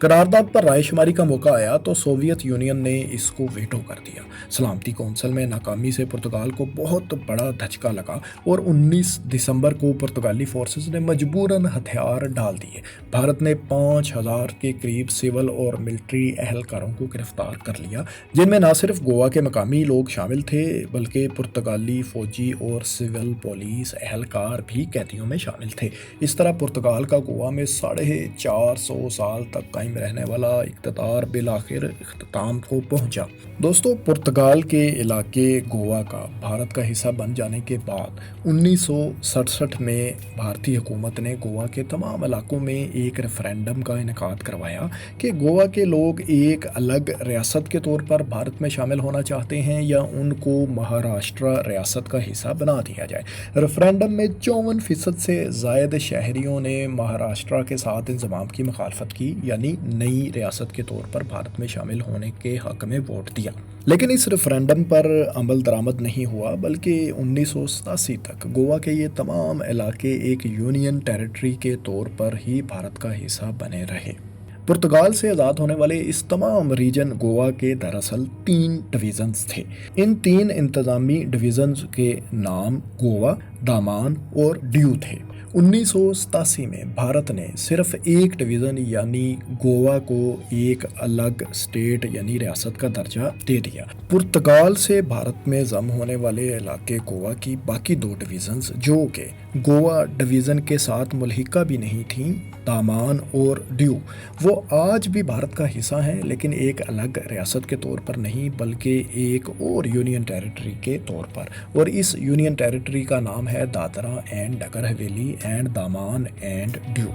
قرارداد پر رائے شماری کا موقع آیا تو سوویت یونین نے اس کو ویٹو کر دیا۔ سلامتی کونسل میں ناکامی سے پرتگال کو بہت بڑا دھچکا لگا اور 19 دسمبر کو پرتگالی فورسز نے مجبوراً ہتھیار ڈال دیے۔ بھارت نے 5000 کے قریب سول اور ملٹری اہلکاروں کو گرفتار کر لیا، جن میں نہ صرف گوا کے مقامی لوگ شامل تھے بلکہ پرتگالی فوجی اور سول پولیس اہلکار بھی قیدیوں میں شامل تھے۔ اس طرح پرتگال کا گوا میں 450 سال تک قائم رہنے والا اقتدار بالآخر اختتام کو پہنچا۔ دوستو، پرتگال کے علاقے گوا کا بھارت کا حصہ بن جانے کے بعد 1967 میں بھارتی حکومت نے گوا کے تمام علاقوں میں ایک ریفرینڈم کا انعقاد کروایا کہ گوا کے لوگ ایک الگ ریاست کے طور پر بھارت میں شامل ہونا چاہتے ہیں یا ان کو مہاراشٹرا ریاست کا حصہ بنا دیا جائے۔ ریفرینڈم میں 54% سے زائد شہریوں نے مہاراشٹرا کے ساتھ انضمام کی مخالفت کی، یعنی نئی ریاست کے طور پر بھارت میں شامل ہونے کے حق میں ووٹ دیا۔ لیکن اس ریفرینڈم پر عمل درآمد نہیں ہوا، بلکہ 1987 تک گوا کے یہ تمام علاقے ایک یونین ٹیریٹری کے طور پر ہی بھارت کا حصہ بنے رہے۔ پرتگال سے آزاد ہونے والے اس تمام ریجن گوا کے دراصل 3 ڈویژنز تھے۔ ان 3 انتظامی ڈویژنز کے نام گوا، دامان اور ڈیو تھے۔ 1987 میں بھارت نے صرف ایک ڈویژن یعنی گوا کو ایک الگ اسٹیٹ یعنی ریاست کا درجہ دے دیا۔ پرتگال سے بھارت میں ضم ہونے والے علاقے گوا کی باقی 2 ڈویژنز جو کہ گوا ڈویژن کے ساتھ ملحقہ بھی نہیں تھیں، دامان اور ڈیو، وہ آج بھی بھارت کا حصہ ہیں، لیکن ایک الگ ریاست کے طور پر نہیں بلکہ ایک اور یونین ٹیریٹری کے طور پر، اور اس یونین ٹیریٹری کا نام ہے Dadra and Nagar Haveli and Daman and Diu.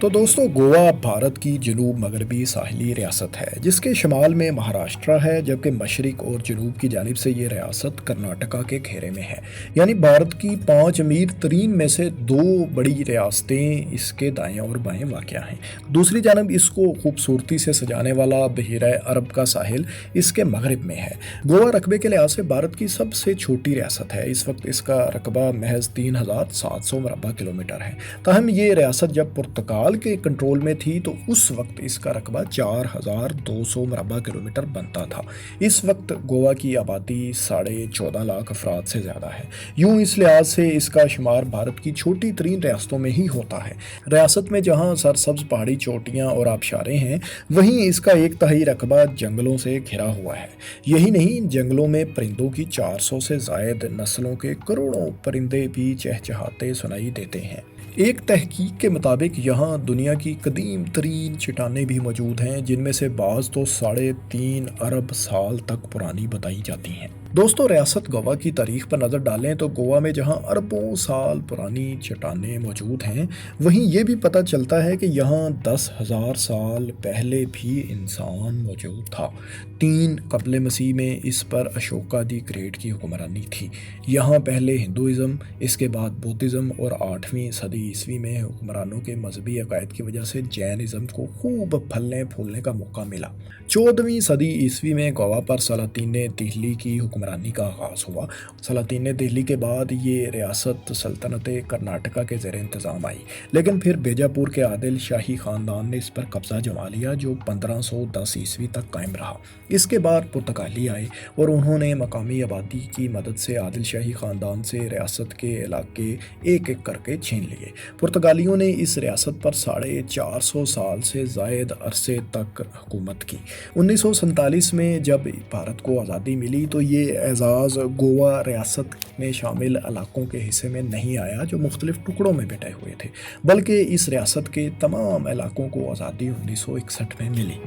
تو دوستو، گوا بھارت کی جنوب مغربی ساحلی ریاست ہے جس کے شمال میں مہاراشٹرا ہے، جبکہ مشرق اور جنوب کی جانب سے یہ ریاست کرناٹکا کے گھیرے میں ہے۔ یعنی بھارت کی 5 امیر ترین میں سے 2 بڑی ریاستیں اس کے دائیں اور بائیں واقع ہیں۔ دوسری جانب اس کو خوبصورتی سے سجانے والا بحیرہ عرب کا ساحل اس کے مغرب میں ہے۔ گوا رقبے کے لحاظ سے بھارت کی سب سے چھوٹی ریاست ہے۔ اس وقت اس کا رقبہ محض 3700 مربع کلومیٹر ہے۔ تاہم یہ ریاست جب پرتگال کے کنٹرول میں تھی تو اس وقت اس کا رقبہ 4200 مربع کلومیٹر بنتا تھا۔ اس وقت گوا کی آبادی 14.5 لاکھ افراد سے زیادہ ہے۔ یوں اس لحاظ سے اس کا شمار بھارت کی چھوٹی ترین ریاستوں میں ہی ہوتا ہے۔ ریاست میں جہاں سرسبز پہاڑی چوٹیاں اور آبشاریں ہیں، وہیں اس کا 1/3 رقبہ جنگلوں سے گھرا ہوا ہے۔ یہی نہیں، جنگلوں میں پرندوں کی 400 سے زائد نسلوں کے کروڑوں پرندے بھی چہچہاتے سنائی دیتے ہیں۔ ایک تحقیق کے مطابق یہاں دنیا کی قدیم ترین چٹانیں بھی موجود ہیں، جن میں سے بعض تو 3.5 ارب سال تک پرانی بتائی جاتی ہیں۔ دوستو، ریاست گوا کی تاریخ پر نظر ڈالیں تو گوا میں جہاں اربوں سال پرانی چٹانیں موجود ہیں، وہیں یہ بھی پتہ چلتا ہے کہ یہاں 10,000 سال پہلے بھی انسان موجود تھا۔ 3 قبل مسیح میں اس پر اشوکا دی گریٹ کی حکمرانی تھی۔ یہاں پہلے ہندوازم، اس کے بعد بدھزم اور 8ویں صدی عیسوی میں حکمرانوں کے مذہبی عقائد کی وجہ سے جینزم کو خوب پھلنے پھولنے کا موقع ملا۔ 14ویں صدی عیسوی میں گوا پر سلاطین دہلی کی حکمرانی کا آغاز ہوا۔ سلاطین دہلی کے بعد یہ ریاست سلطنت کرناٹکا کے زیر انتظام آئی، لیکن پھر بیجاپور کے عادل شاہی خاندان نے اس پر قبضہ جما لیا جو 1510 عیسوی تک قائم رہا۔ اس کے بعد پرتگالی آئے اور انہوں نے مقامی آبادی کی مدد سے عادل شاہی خاندان سے ریاست کے علاقے ایک ایک کر کے چھین لیے۔ پرتگالیوں نے اس ریاست پر 450 سال سے زائد عرصے تک حکومت کی۔ 1947 میں جب بھارت کو آزادی ملی تو یہ اعزاز گوا ریاست میں شامل علاقوں کے حصے میں نہیں آیا جو مختلف ٹکڑوں میں بٹے ہوئے تھے، بلکہ اس ریاست کے تمام علاقوں کو آزادی 1961 میں ملی۔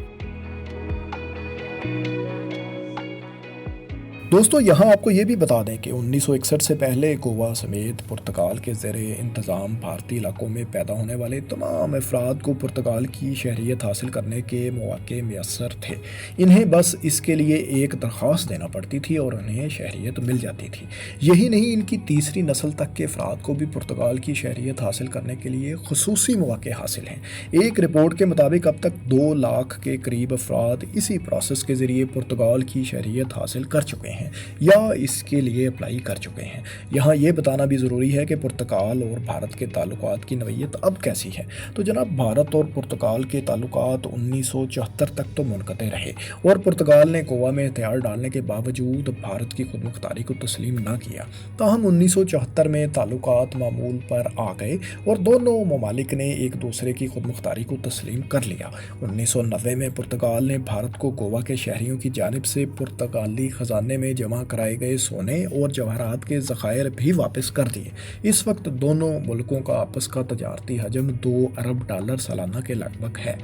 دوستو، یہاں آپ کو یہ بھی بتا دیں کہ 1961 سے پہلے گوا سمیت پرتگال کے زیر انتظام بھارتی علاقوں میں پیدا ہونے والے تمام افراد کو پرتگال کی شہریت حاصل کرنے کے مواقع میسر تھے۔ انہیں بس اس کے لیے ایک درخواست دینا پڑتی تھی اور انہیں شہریت مل جاتی تھی۔ یہی نہیں، ان کی تیسری نسل تک کے افراد کو بھی پرتگال کی شہریت حاصل کرنے کے لیے خصوصی مواقع حاصل ہیں۔ ایک رپورٹ کے مطابق اب تک 2 لاکھ کے قریب افراد اسی پروسیس کے ذریعے پرتگال کی شہریت حاصل کر چکے ہیں۔ ہیں یا اس کے لیے اپلائی کر چکے ہیں۔ یہاں یہ بتانا بھی ضروری ہے کہ پرتگال اور بھارت کے تعلقات کی نوعیت اب کیسی ہے۔ تو جناب بھارت اور پرتگال کے تعلقات 1974 تک تو منقطع رہے اور پرتگال نے گوا میں ہتھیار ڈالنے کے باوجود بھارت کی خود مختاری کو تسلیم نہ کیا۔ تاہم 1974 میں تعلقات معمول پر آ گئے اور دونوں ممالک نے ایک دوسرے کی خود مختاری کو تسلیم کر لیا۔ 1990 میں پرتگال نے بھارت کو گوا کے شہریوں کی جانب سے پرتگالی خزانے میں جمع کرائے گئے سونے اور جواہرات کے ذخائر بھی واپس کر دیے۔ اس وقت دونوں ملکوں کا آپس کا تجارتی حجم 2 ارب ڈالر سالانہ کے لگ بھگ ہے۔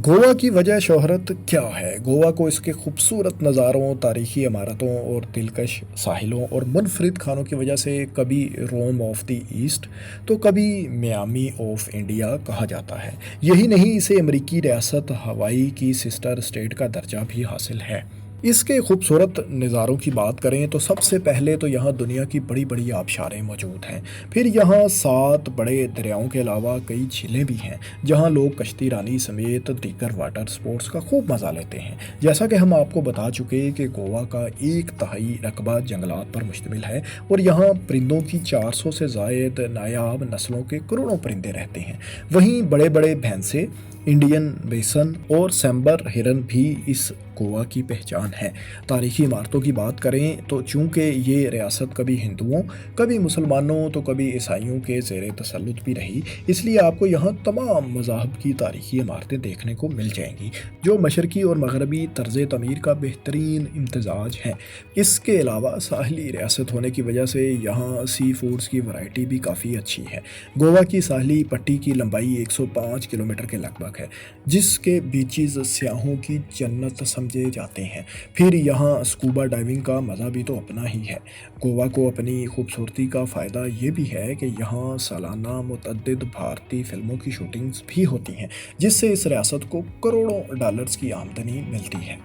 گوا کی وجہ شہرت کیا ہے؟ گوا کو اس کے خوبصورت نظاروں، تاریخی عمارتوں اور دلکش ساحلوں اور منفرد کھانوں کی وجہ سے کبھی روم آف دی ایسٹ تو کبھی میامی آف انڈیا کہا جاتا ہے۔ یہی نہیں، اسے امریکی ریاست ہوائی کی سسٹر اسٹیٹ کا درجہ بھی حاصل ہے۔ اس کے خوبصورت نظاروں کی بات کریں تو سب سے پہلے تو یہاں دنیا کی بڑی بڑی آبشاریں موجود ہیں۔ پھر یہاں 7 بڑے دریاؤں کے علاوہ کئی جھیلیں بھی ہیں جہاں لوگ کشتی رانی سمیت دیگر واٹر سپورٹس کا خوب مزہ لیتے ہیں۔ جیسا کہ ہم آپ کو بتا چکے کہ گوا کا 1/3 رقبہ جنگلات پر مشتمل ہے اور یہاں پرندوں کی 400 سے زائد نایاب نسلوں کے کروڑوں پرندے رہتے ہیں۔ وہیں بڑے بڑے بھینسے، انڈین بیسن اور سیمبر ہرن بھی اس گوا کی پہچان ہے۔ تاریخی عمارتوں کی بات کریں تو چونکہ یہ ریاست کبھی ہندوؤں، کبھی مسلمانوں تو کبھی عیسائیوں کے زیر تسلط بھی رہی، اس لیے آپ کو یہاں تمام مذاہب کی تاریخی عمارتیں دیکھنے کو مل جائیں گی جو مشرقی اور مغربی طرز تعمیر کا بہترین امتزاج ہیں۔ اس کے علاوہ ساحلی ریاست ہونے کی وجہ سے یہاں سی فوڈز کی ورائٹی بھی کافی اچھی ہے۔ گوا کی ساحلی پٹی کی لمبائی 105 کلومیٹر کے لگ بھگ ہے، جس کے بیچز سیاحوں کی جنت سمجھے جاتے ہیں۔ پھر یہاں اسکوبا ڈائیونگ کا مزہ بھی تو اپنا ہی ہے۔ گوا کو اپنی خوبصورتی کا فائدہ یہ بھی ہے کہ یہاں سالانہ متعدد بھارتی فلموں کی شوٹنگز بھی ہوتی ہیں، جس سے اس ریاست کو کروڑوں ڈالرز کی آمدنی ملتی ہے۔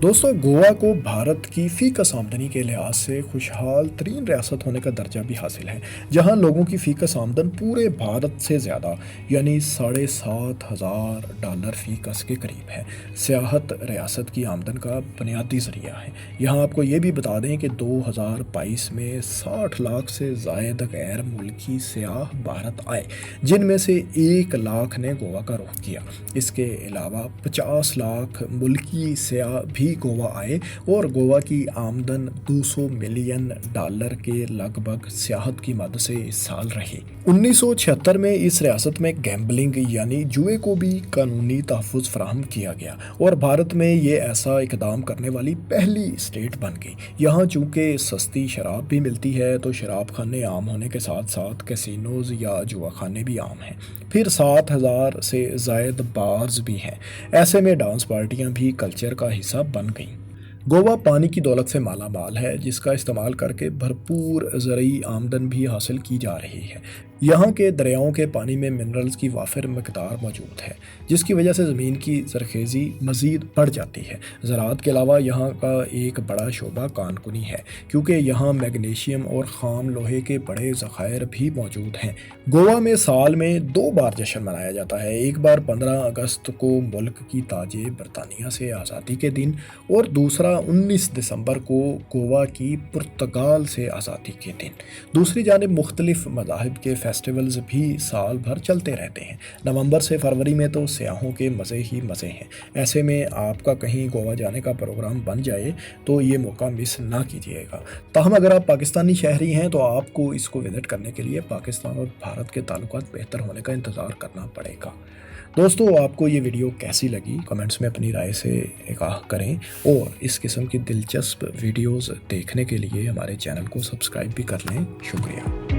دوستو، گوا کو بھارت کی فی کس آمدنی کے لحاظ سے خوشحال ترین ریاست ہونے کا درجہ بھی حاصل ہے، جہاں لوگوں کی فی کس آمدن پورے بھارت سے زیادہ یعنی $7,500 فی کس کے قریب ہے۔ سیاحت ریاست کی آمدن کا بنیادی ذریعہ ہے۔ یہاں آپ کو یہ بھی بتا دیں کہ 2022 میں 60 لاکھ سے زائد غیر ملکی سیاح بھارت آئے، جن میں سے 1 لاکھ نے گوا کا رخ کیا۔ اس کے علاوہ 50 لاکھ ملکی سیاح بھی گوا آئے اور گوا کی آمدن $200 ملین کے لگ بھگ سیاحت کی مد سے اس سال رہی۔ 1976 میں اس ریاست میں گیمبلنگ یعنی جوئے کو بھی قانونی تحفظ فراہم کیا گیا اور بھارت میں یہ ایسا اقدام کرنے والی پہلی اسٹیٹ بن گئی۔ یہاں چونکہ سستی شراب بھی ملتی ہے تو شراب خانے عام ہونے کے ساتھ ساتھ کیسینوز یا جوا خانے بھی عام ہیں۔ پھر 7,000 سے زائد بارز بھی ہیں۔ ایسے میں ڈانس پارٹیاں بھی کلچر کا حصہ بن گئیں۔ گوا پانی کی دولت سے مالا مال ہے، جس کا استعمال کر کے بھرپور زرعی آمدن بھی حاصل کی جا رہی ہے۔ یہاں کے دریاؤں کے پانی میں منرلز کی وافر مقدار موجود ہے، جس کی وجہ سے زمین کی زرخیزی مزید بڑھ جاتی ہے۔ زراعت کے علاوہ یہاں کا ایک بڑا شعبہ کان کنی ہے، کیونکہ یہاں میگنیشیم اور خام لوہے کے بڑے ذخائر بھی موجود ہیں۔ گوا میں سال میں 2 بار جشن منایا جاتا ہے، ایک بار 15 اگست کو ملک کی تاج برطانیہ سے آزادی کے دن اور دوسرا 19 دسمبر کو گوا کی پرتگال سے آزادی کے دن۔ دوسری جانب مختلف مذاہب کے فیسٹیولز بھی سال بھر چلتے رہتے ہیں۔ نومبر سے فروری میں تو سیاحوں کے مزے ہی مزے ہیں۔ ایسے میں آپ کا کہیں گوا جانے کا پروگرام بن جائے تو یہ موقع مس نہ کیجیے گا۔ تاہم اگر آپ پاکستانی شہری ہیں تو آپ کو اس کو وزٹ کرنے کے لیے پاکستان اور بھارت کے تعلقات بہتر ہونے کا انتظار کرنا پڑے گا۔ دوستو، آپ کو یہ ویڈیو کیسی لگی کمنٹس میں اپنی رائے سے آگاہ کریں اور اس قسم کی دلچسپ ویڈیوز دیکھنے کے لیے ہمارے چینل کو سبسکرائب بھی کر لیں۔ شکریہ۔